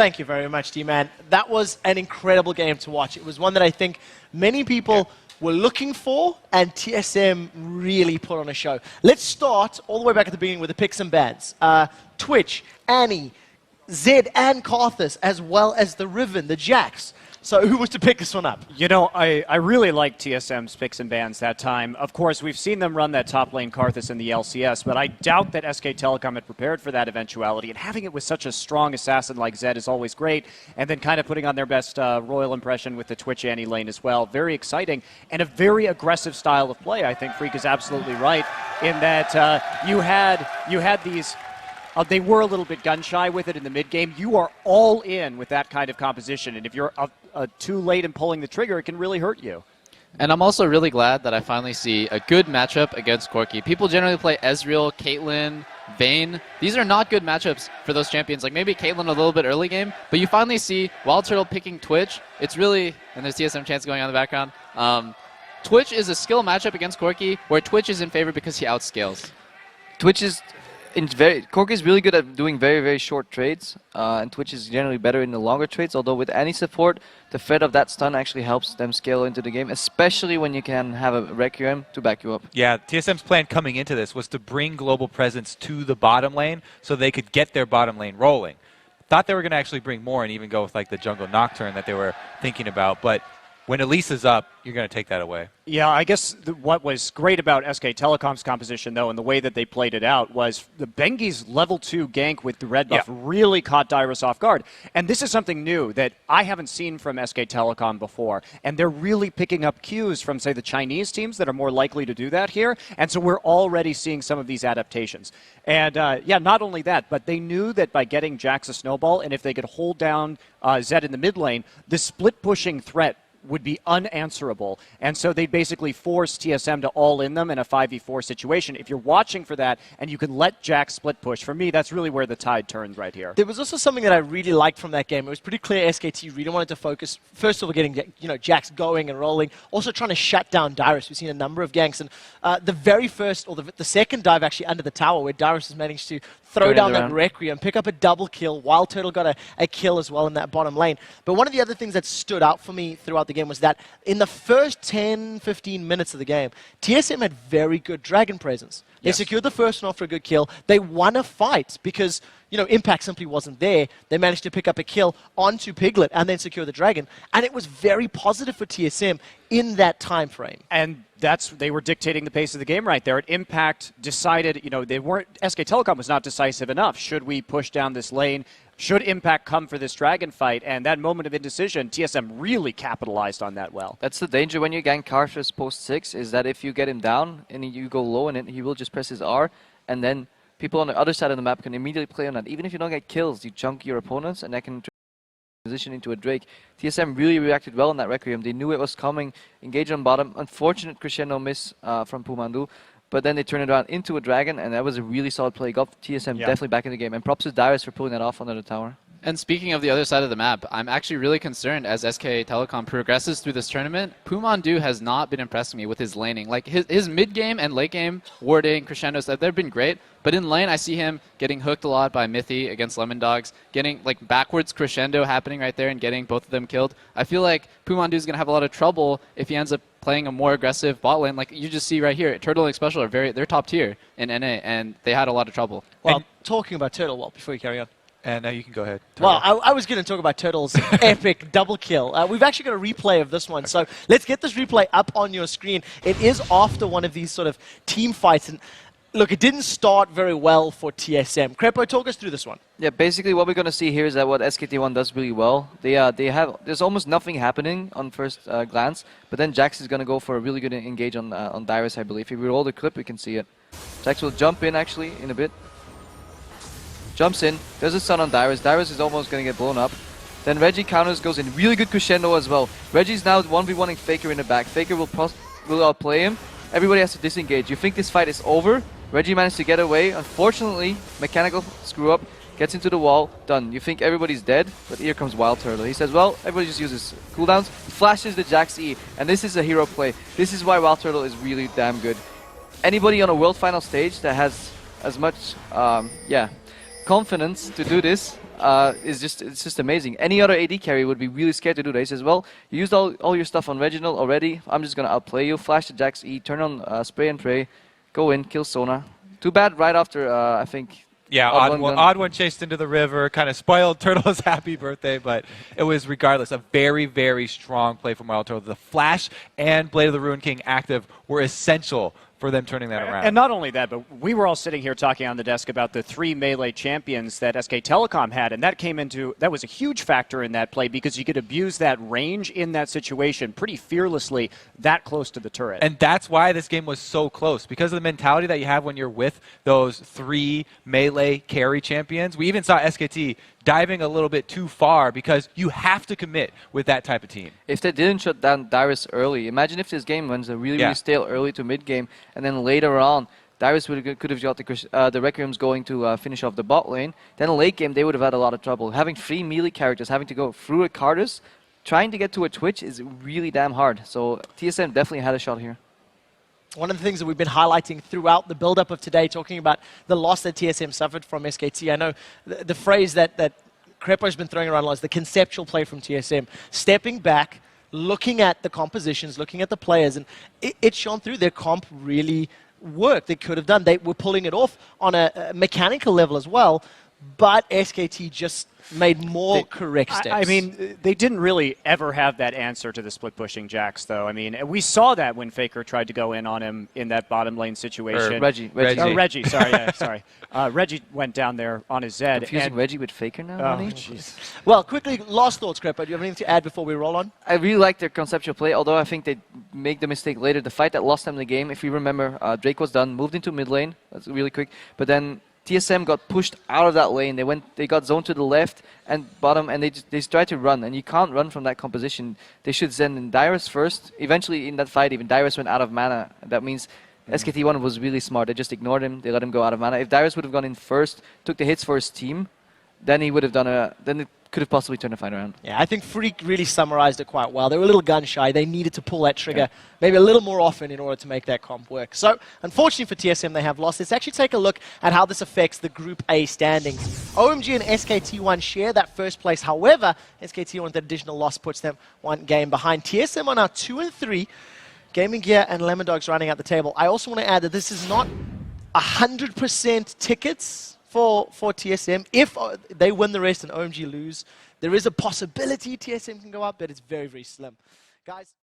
Thank you very much, D-Man. That was an incredible game to watch. It was one that I think many people were looking for, and TSM really put on a show. Let's start all the way back at the beginning with the picks and bans. Twitch, Annie, Zed, and Karthus, as well as the Riven, the Jax. So who was to pick this one up? You know, I really liked TSM's picks and bans that time. Of course, we've seen them run that top lane Karthus in the LCS, but I doubt that SK Telecom had prepared for that eventuality. And having it with such a strong assassin like Zed is always great. And then kind of putting on their best royal impression with the Twitch Annie lane as well. Very exciting and a very aggressive style of play. I think Freak is absolutely right in that you had these... they were a little bit gun-shy with it in the mid-game. You are all in with that kind of composition, and if you're too late in pulling the trigger, it can really hurt you. And I'm also really glad that I finally see a good matchup against Corki. People generally play Ezreal, Caitlyn, Vayne. These are not good matchups for those champions. Like maybe Caitlyn a little bit early game, but you finally see Wild Turtle picking Twitch. It's really, and there's TSM chants going on in the background. Twitch is a skill matchup against Corki, where Twitch is in favor because he outscales. Twitch is... Corki is really good at doing very, very short trades, and Twitch is generally better in the longer trades, although with any support, the threat of that stun actually helps them scale into the game, especially when you can have a Requiem to back you up. Yeah, TSM's plan coming into this was to bring global presence to the bottom lane so they could get their bottom lane rolling. Thought they were going to actually bring more and even go with like the jungle Nocturne that they were thinking about, but when Elisa's up, you're going to take that away. Yeah, I guess what was great about SK Telecom's composition, though, and the way that they played it out, was the Bengi's level 2 gank with the red buff really caught Dyrus off guard. And this is something new that I haven't seen from SK Telecom before. And they're really picking up cues from, say, the Chinese teams that are more likely to do that here. And so we're already seeing some of these adaptations. And, yeah, not only that, but they knew that by getting Jax a snowball, and if they could hold down Zed in the mid lane, the split-pushing threat would be unanswerable. And so they basically force TSM to all in them in a 5v4 situation. If you're watching for that and you can let Jax split push, for me, that's really where the tide turns right here. There was also something that I really liked from that game. It was pretty clear SKT really wanted to focus, first of all, getting Jax going and rolling, also trying to shut down Dyrus. We've seen a number of ganks. And the very first, or the second dive actually under the tower where Dyrus has managed to throw down that Requiem, pick up a double kill. Wild Turtle got a kill as well in that bottom lane. But one of the other things that stood out for me throughout the game was that in the first 10, 15 minutes of the game, TSM had very good dragon presence. They secured the first one after a good kill. They won a fight because, Impact simply wasn't there. They managed to pick up a kill onto Piglet and then secure the dragon. And it was very positive for TSM in that time frame. And they were dictating the pace of the game right there. At Impact decided, SK Telecom was not decisive enough. Should we push down this lane? Should Impact come for this dragon fight? And that moment of indecision, TSM really capitalized on that well. That's the danger when you gank Karthus post 6, is that if you get him down and you go low and he will just press his R, and then people on the other side of the map can immediately play on that. Even if you don't get kills, you chunk your opponents and that can transition into a Drake. TSM really reacted well on that Requiem. They knew it was coming, engage on bottom. Unfortunate crescendo miss from Pumandu. But then they turned it around into a dragon, and that was a really solid play. Got TSM definitely back in the game. And props to Dyrus for pulling that off under the tower. And speaking of the other side of the map, I'm actually really concerned as SK Telecom progresses through this tournament. Pumandu has not been impressing me with his laning. Like his mid-game and late-game warding, crescendos, they've been great. But in lane, I see him getting hooked a lot by Mithy against Lemon Dogs, getting like backwards crescendo happening right there and getting both of them killed. I feel like Pumandu is going to have a lot of trouble if he ends up playing a more aggressive bot lane. Like you just see right here, Turtle and Special they're top tier in NA, and they had a lot of trouble. Well, talking about Turtle, before you carry on. And you can go ahead. Turtle. Well, I was going to talk about Turtle's epic double kill. We've actually got a replay of this one, so let's get this replay up on your screen. It is after one of these sort of team fights, and look, it didn't start very well for TSM. Crepo, talk us through this one. Yeah, basically what we're going to see here is that what SKT1 does really well. There's almost nothing happening on first glance, but then Jax is going to go for a really good engage on Dyrus, I believe. If we roll the clip, we can see it. Jax will jump in actually in a bit. Jumps in, there's a stun on Dyrus. Dyrus is almost going to get blown up. Then Reggie counters, goes in really good crescendo as well. Reggie's now 1v1ing Faker in the back. Faker will outplay him. Everybody has to disengage. You think this fight is over? Reggie managed to get away. Unfortunately, mechanical screw up, gets into the wall, done. You think everybody's dead, but here comes Wild Turtle. He says, well, everybody just uses cooldowns, flashes the Jax E, and this is a hero play. This is why Wild Turtle is really damn good. Anybody on a world final stage that has as much, confidence to do this, is it's just amazing. Any other AD carry would be really scared to do this as well. You used all your stuff on Reginald already. I'm just gonna outplay you. Flash the Jax E, turn on spray and pray, go in, kill Sona. Too bad right after I think. Yeah, odd one chased into the river, kind of spoiled Turtle's happy birthday, but it was regardless a very, very strong play from Wild Turtle. The Flash and Blade of the Ruin King active were essential for them turning that around. And not only that, but we were all sitting here talking on the desk about the 3 melee champions that SK Telecom had, and that was a huge factor in that play because you could abuse that range in that situation pretty fearlessly that close to the turret. And that's why this game was so close, because of the mentality that you have when you're with those 3 melee carry champions. We even saw SKT diving a little bit too far because you have to commit with that type of team. If they didn't shut down Dyrus early, imagine if this game runs really stale early to mid game, and then later on, Dyrus could have got the Requiem's going to finish off the bot lane. Then late game, they would have had a lot of trouble. Having 3 melee characters, having to go through a Cardus, trying to get to a Twitch is really damn hard. So TSM definitely had a shot here. One of the things that we've been highlighting throughout the build-up of today, talking about the loss that TSM suffered from SKT. I know the phrase that Crepo's been throwing around a lot is the conceptual play from TSM. Stepping back, looking at the compositions, looking at the players, and it shone through. Their comp really worked. They could have done. They were pulling it off on a mechanical level as well, but SKT just made more correct steps. I mean, they didn't really ever have that answer to the split pushing Jax, though. I mean, we saw that when Faker tried to go in on him in that bottom lane situation. Reggie. Sorry, sorry. Reggie went down there on his Zed. Confusing Reggie with Faker now, Oh, jeez. Well, quickly, last thoughts, Crepo. Do you have anything to add before we roll on? I really like their conceptual play, although I think they make the mistake later. The fight that lost them the game, if you remember, Drake was done, moved into mid lane. That's really quick. But then TSM got pushed out of that lane. They got zoned to the left and bottom, and they tried to run, and you can't run from that composition. They should send in Dyrus first. Eventually, in that fight, even Dyrus went out of mana. That means SKT1 was really smart. They just ignored him. They let him go out of mana. If Dyrus would have gone in first, took the hits for his team, then he would have done then it could have possibly turned the fight around. Yeah, I think Freak really summarized it quite well. They were a little gun shy. They needed to pull that trigger maybe a little more often in order to make that comp work. So, unfortunately for TSM, they have lost. Let's actually take a look at how this affects the Group A standings. OMG and SKT1 share that first place. However, SKT1 with that additional loss puts them 1 game behind. TSM are now 2 and 3. Gaming Gear and Lemon Dogs running out the table. I also want to add that this is not 100% tickets for TSM. If they win the rest and OMG lose, there is a possibility TSM can go up, but it's very, very slim. Guys.